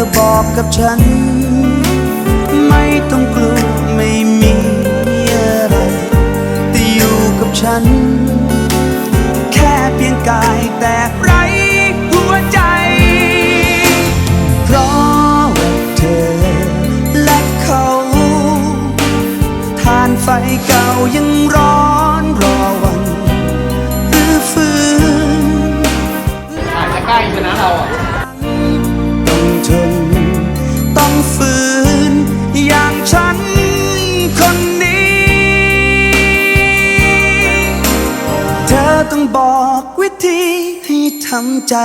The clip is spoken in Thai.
อบอกกับฉันไม่ต้องกลัวไม่มีอะไรแต่อยู่กับฉันแค่เพียงกายแต่ไร้หัวใจเพราะว่าเธอและเขาทานไฟเก่ายังร้อนรอวันหรือฟื้นอาจจะใกล้ชนะเราอ่ะต้องทนต้องฝืนอย่างฉันคนนี้เธอต้องบอกวิธีให้ทำใจ